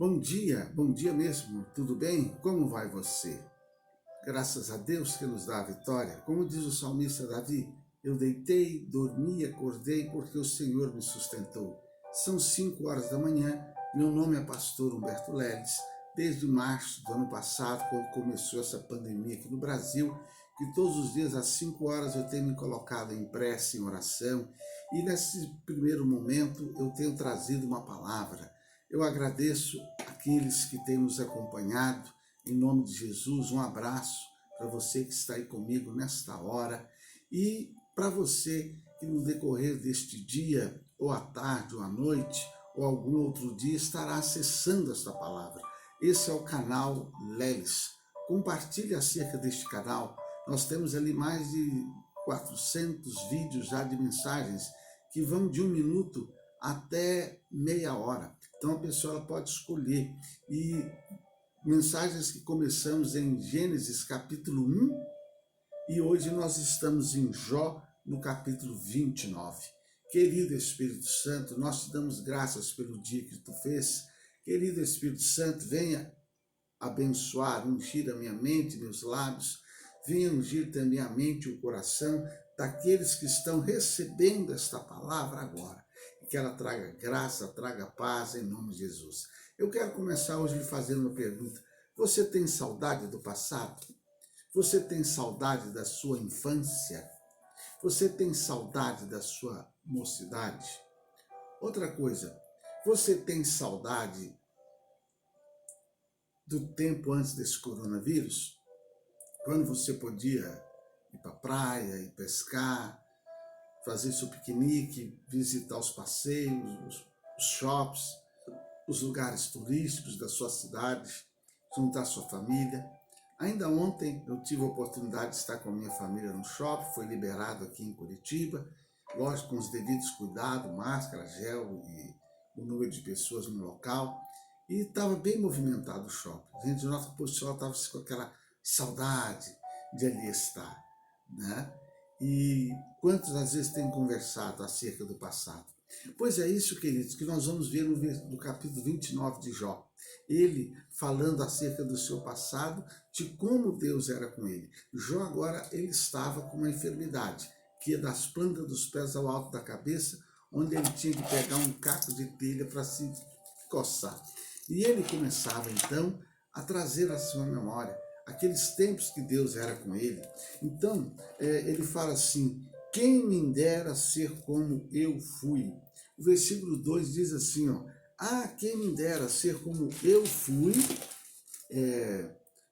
Bom dia mesmo, tudo bem? Como vai você? Graças a Deus que nos dá a vitória. Como diz o salmista Davi, eu deitei, dormi, acordei porque o Senhor me sustentou. São 5 horas da manhã, meu nome é pastor Humberto Leles. Desde março do ano passado, quando começou essa pandemia aqui no Brasil, que todos os dias às 5 horas eu tenho me colocado em prece, em oração, e nesse primeiro momento eu tenho trazido uma palavra. Eu agradeço aqueles que têm nos acompanhado. Em nome de Jesus, um abraço para você que está aí comigo nesta hora e para você que no decorrer deste dia, ou à tarde, ou à noite, ou algum outro dia, estará acessando esta palavra. Esse é o canal Leles. Compartilhe acerca deste canal. Nós temos ali mais de 400 vídeos já de mensagens que vão de 1 minuto até meia hora. Então a pessoa pode escolher. E mensagens que começamos em Gênesis capítulo 1 e hoje nós estamos em Jó no capítulo 29. Querido Espírito Santo, nós te damos graças pelo dia que tu fez. Querido Espírito Santo, venha abençoar, ungir a minha mente, meus lábios, venha ungir também a mente e o coração daqueles que estão recebendo esta palavra agora. E que ela traga graça, traga paz em nome de Jesus. Eu quero começar hoje lhe fazendo uma pergunta. Você tem saudade do passado? Você tem saudade da sua infância? Você tem saudade da sua mocidade? Outra coisa, você tem saudade do tempo antes desse coronavírus? Quando você podia ir para a praia, ir pescar, fazer seu piquenique, visitar os passeios, os shops, os lugares turísticos da sua cidade, juntar sua família. Ainda ontem eu tive a oportunidade de estar com a minha família no shopping, foi liberado aqui em Curitiba, lógico, com os devidos cuidados, máscara, gel e o número de pessoas no local, e estava bem movimentado o shopping. A gente nota que o pessoal estava com aquela saudade de ali estar, né? E quantas às vezes tem conversado acerca do passado? Pois é isso, queridos, que nós vamos ver no capítulo 29 de Jó. Ele falando acerca do seu passado, de como Deus era com ele. Jó agora, ele estava com uma enfermidade, que ia das plantas dos pés ao alto da cabeça, onde ele tinha que pegar um caco de telha para se coçar. E ele começava então a trazer à sua memória aqueles tempos que Deus era com ele. Então, ele fala assim, quem me dera ser como eu fui. O versículo 2 diz assim, ó, quem me dera ser como eu fui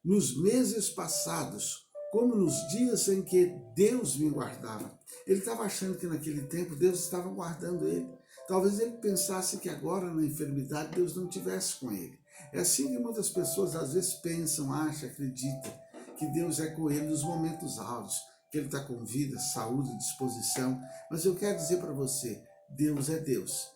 nos meses passados, como nos dias em que Deus me guardava. Ele estava achando que naquele tempo Deus estava guardando ele. Talvez ele pensasse que agora na enfermidade Deus não estivesse com ele. É assim que muitas pessoas às vezes pensam, acham, acreditam que Deus é com ele nos momentos áureos, que ele está com vida, saúde, disposição. Mas eu quero dizer para você, Deus é Deus.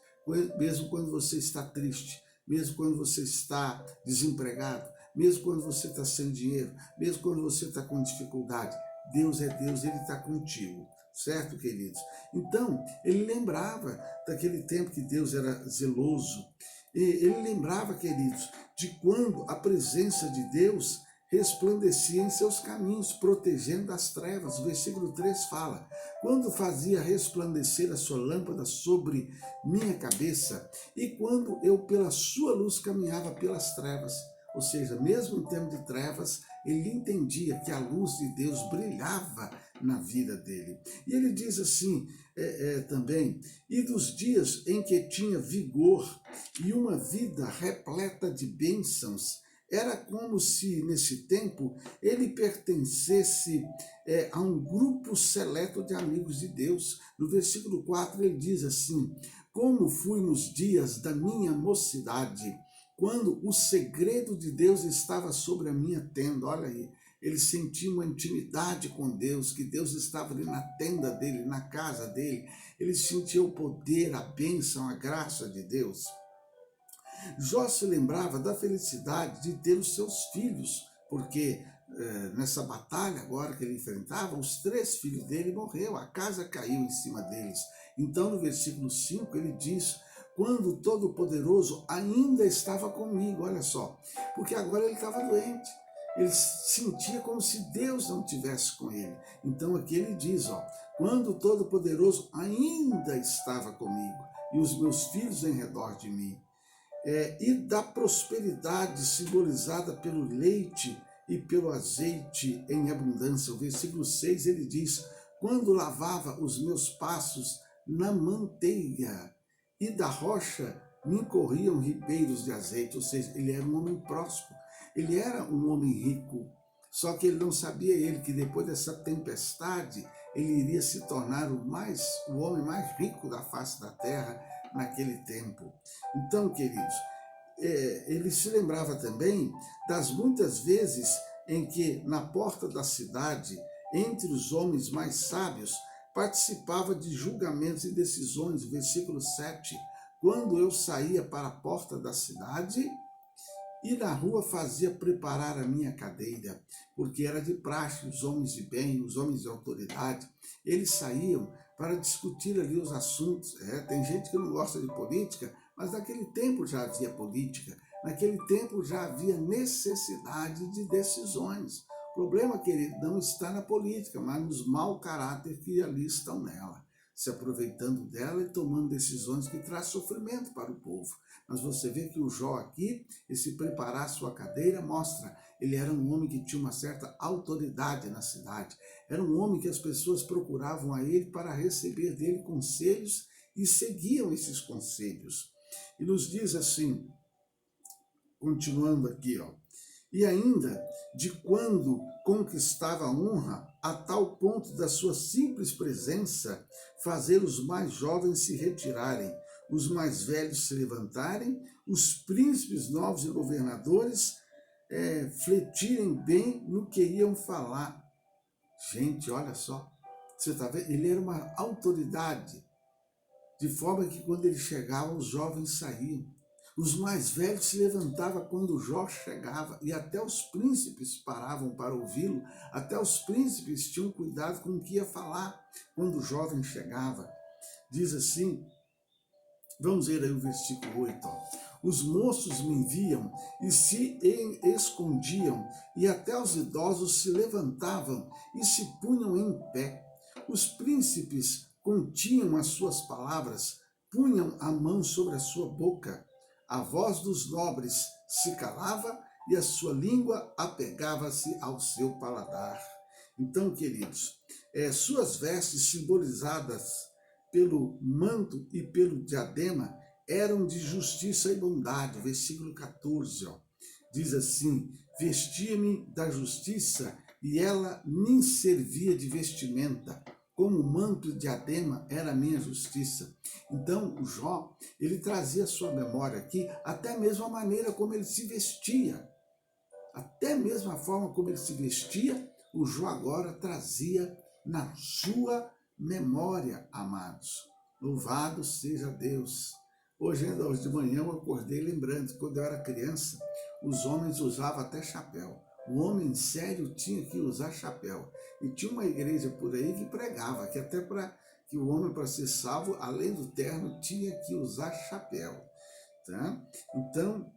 Mesmo quando você está triste, mesmo quando você está desempregado, mesmo quando você está sem dinheiro, mesmo quando você está com dificuldade, Deus é Deus, Ele está contigo. Certo, queridos? Então, ele lembrava daquele tempo que Deus era zeloso. E ele lembrava, queridos, de quando a presença de Deus resplandecia em seus caminhos, protegendo das trevas. O versículo 3 fala, quando fazia resplandecer a sua lâmpada sobre minha cabeça, e quando eu pela sua luz caminhava pelas trevas. Ou seja, mesmo em tempo de trevas, ele entendia que a luz de Deus brilhava na vida dele. E ele diz assim também, e dos dias em que tinha vigor e uma vida repleta de bênçãos, era como se nesse tempo ele pertencesse a um grupo seleto de amigos de Deus. No versículo 4 ele diz assim, como fui nos dias da minha mocidade, quando o segredo de Deus estava sobre a minha tenda. Olha aí, ele sentia uma intimidade com Deus, que Deus estava ali na tenda dele, na casa dele. Ele sentia o poder, a bênção, a graça de Deus. Jó se lembrava da felicidade de ter os seus filhos, porque nessa batalha agora que ele enfrentava, os 3 filhos dele morreram, a casa caiu em cima deles. Então no versículo 5 ele diz, quando o Todo-Poderoso ainda estava comigo, olha só, porque agora ele estava doente. Ele sentia como se Deus não estivesse com ele. Então aqui ele diz, quando o Todo-Poderoso ainda estava comigo e os meus filhos em redor de mim. E da prosperidade simbolizada pelo leite e pelo azeite em abundância. O versículo 6 ele diz, quando lavava os meus passos na manteiga e da rocha me corriam ribeiros de azeite, ou seja, ele era um homem próspero. Ele era um homem rico, só que ele não sabia que depois dessa tempestade, ele iria se tornar o homem mais rico da face da terra naquele tempo. Então, queridos, ele se lembrava também das muitas vezes em que na porta da cidade, entre os homens mais sábios, participava de julgamentos e decisões. Versículo 7, quando eu saía para a porta da cidade, e na rua fazia preparar a minha cadeira, porque era de praxe os homens de bem, os homens de autoridade, eles saíam para discutir ali os assuntos. Tem gente que não gosta de política, mas naquele tempo já havia política, naquele tempo já havia necessidade de decisões. O problema, querido, não está na política, mas nos mau caráter que ali estão nela, se aproveitando dela e tomando decisões que trazem sofrimento para o povo. Mas você vê que o Jó aqui, esse preparar sua cadeira, mostra, ele era um homem que tinha uma certa autoridade na cidade. Era um homem que as pessoas procuravam a ele para receber dele conselhos e seguiam esses conselhos. E nos diz assim, continuando aqui, e ainda de quando conquistava a honra, a tal ponto da sua simples presença fazer os mais jovens se retirarem, os mais velhos se levantarem, os príncipes novos e governadores fletirem bem no que iam falar. Gente, olha só, você está vendo? Ele era uma autoridade, de forma que quando ele chegava, os jovens saíam. Os mais velhos se levantavam quando Jó chegava, e até os príncipes paravam para ouvi-lo, até os príncipes tinham cuidado com o que ia falar quando o jovem chegava. Diz assim, vamos ver aí o versículo 8. Os moços me viam e se escondiam, e até os idosos se levantavam e se punham em pé. Os príncipes continham as suas palavras, punham a mão sobre a sua boca. A voz dos nobres se calava e a sua língua apegava-se ao seu paladar. Então, queridos, suas vestes simbolizadas pelo manto e pelo diadema eram de justiça e bondade. Versículo 14, diz assim, vestia-me da justiça e ela me servia de vestimenta. Como manto e diadema era a minha justiça. Então, o Jó, ele trazia a sua memória aqui, até mesmo a maneira como ele se vestia. Até mesmo a forma como ele se vestia, o Jó agora trazia na sua memória, amados. Louvado seja Deus. Hoje de manhã eu acordei lembrando que quando eu era criança, os homens usavam até chapéu. O homem sério tinha que usar chapéu. E tinha uma igreja por aí que pregava que até que o homem, para ser salvo, além do terno, tinha que usar chapéu. Tá? Então,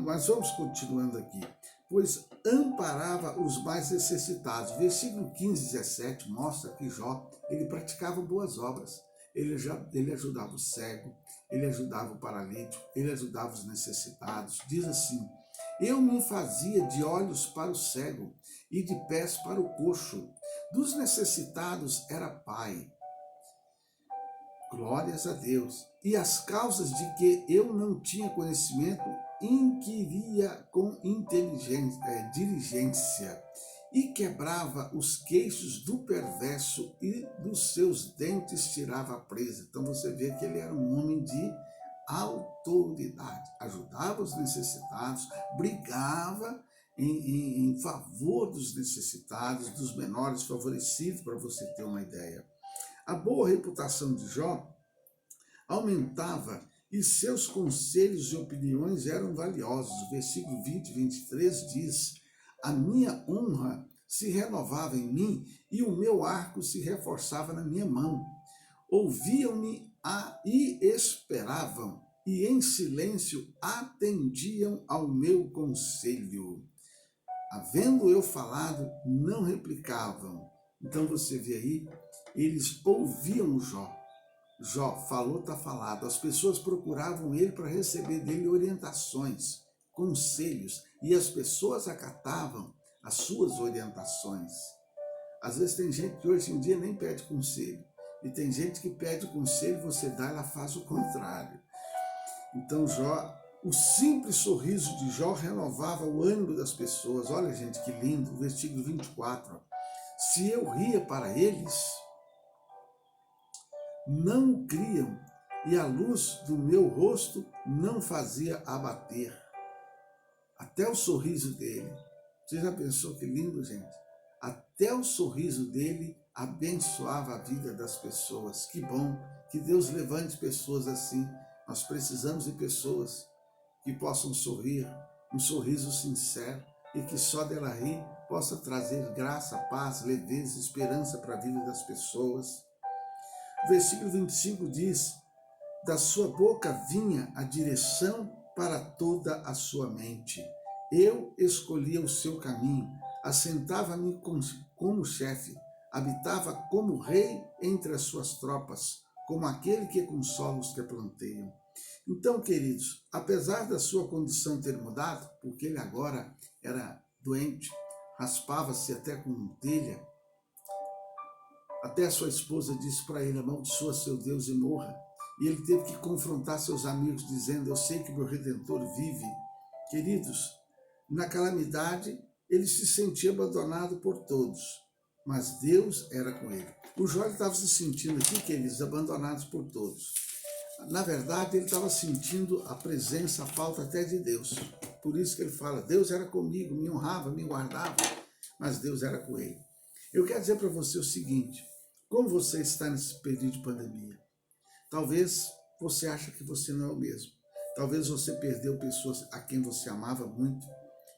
mas vamos continuando aqui. Pois amparava os mais necessitados. Versículo 15 e 17 mostra que Jó, ele praticava boas obras. Ele ajudava o cego, ele ajudava o paralítico, ele ajudava os necessitados. Diz assim, eu me fazia de olhos para o cego e de pés para o coxo. Dos necessitados era pai. Glórias a Deus. E as causas de que eu não tinha conhecimento, inquiria com diligência, e quebrava os queixos do perverso e dos seus dentes tirava a presa. Então você vê que ele era um homem de autoridade, ajudava os necessitados, brigava em favor dos necessitados, dos menores favorecidos, para você ter uma ideia. A boa reputação de Jó aumentava e seus conselhos e opiniões eram valiosos. O versículo 20 e 23 diz, a minha honra se renovava em mim e o meu arco se reforçava na minha mão. Ouviam-me e esperavam, e em silêncio atendiam ao meu conselho. Havendo eu falado, não replicavam. Então você vê aí, eles ouviam Jó. Jó falou, está falado. As pessoas procuravam ele para receber dele orientações, conselhos, e as pessoas acatavam as suas orientações. Às vezes tem gente que hoje em dia nem pede conselho, e tem gente que pede conselho, você dá, ela faz o contrário. Então Jó, o simples sorriso de Jó renovava o ânimo das pessoas. Olha, gente, que lindo, o versículo 24. Se eu ria para eles, não o criam, e a luz do meu rosto não fazia abater. Até o sorriso dele. Você já pensou que lindo, gente? Até o sorriso dele abençoava a vida das pessoas. Que bom que Deus levante pessoas assim. Nós precisamos de pessoas que possam sorrir, um sorriso sincero, e que só dela rir possa trazer graça, paz, leveza, esperança para a vida das pessoas. O versículo 25 diz, da sua boca vinha a direção para toda a sua mente. Eu escolhia o seu caminho, assentava-me como chefe, habitava como rei entre as suas tropas, como aquele que consola os que planteiam. Então, queridos, apesar da sua condição ter mudado, porque ele agora era doente, raspava-se até com telha, até a sua esposa disse para ele, amaldiçoa seu Deus e morra. E ele teve que confrontar seus amigos, dizendo, eu sei que meu Redentor vive. Queridos, na calamidade, ele se sentia abandonado por todos, mas Deus era com ele. O Jó estava se sentindo aqui, queridos, abandonados por todos. Na verdade, ele estava sentindo a presença, a falta até de Deus. Por isso que ele fala, Deus era comigo, me honrava, me guardava, mas Deus era com ele. Eu quero dizer para você o seguinte, como você está nesse período de pandemia? Talvez você ache que você não é o mesmo. Talvez você perdeu pessoas a quem você amava muito.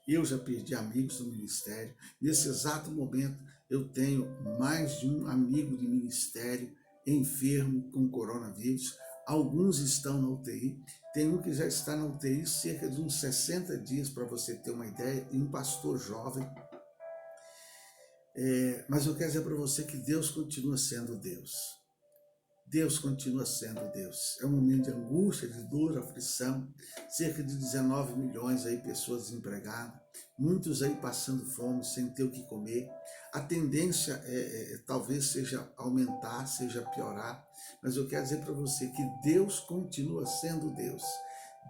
Eu já perdi amigos no ministério. Nesse exato momento, eu tenho mais de um amigo de ministério enfermo com coronavírus. Alguns estão na UTI. Tem um que já está na UTI cerca de uns 60 dias, para você ter uma ideia, e um pastor jovem. Mas eu quero dizer para você que Deus continua sendo Deus. Deus continua sendo Deus. É um momento de angústia, de dor, aflição, cerca de 19 milhões aí pessoas desempregadas, muitos aí passando fome, sem ter o que comer. A tendência talvez seja aumentar, seja piorar, mas eu quero dizer para você que Deus continua sendo Deus.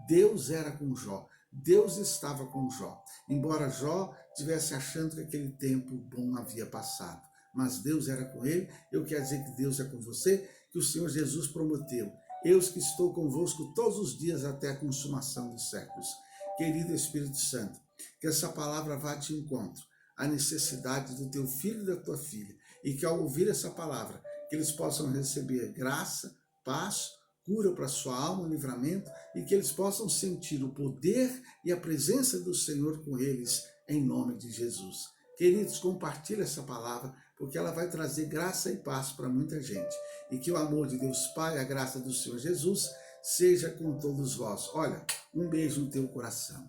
Deus era com Jó, Deus estava com Jó, embora Jó estivesse achando que aquele tempo bom havia passado, mas Deus era com ele. Eu quero dizer que Deus é com você, que o Senhor Jesus prometeu, eis que estou convosco todos os dias até a consumação dos séculos. Querido Espírito Santo, que essa palavra vá de encontro à necessidade do teu filho e da tua filha, e que ao ouvir essa palavra, que eles possam receber graça, paz, cura para a sua alma, livramento, e que eles possam sentir o poder e a presença do Senhor com eles, em nome de Jesus. Queridos, compartilhe essa palavra, porque ela vai trazer graça e paz para muita gente. E que o amor de Deus Pai, a graça do Senhor Jesus, seja com todos vós. Olha, um beijo no teu coração.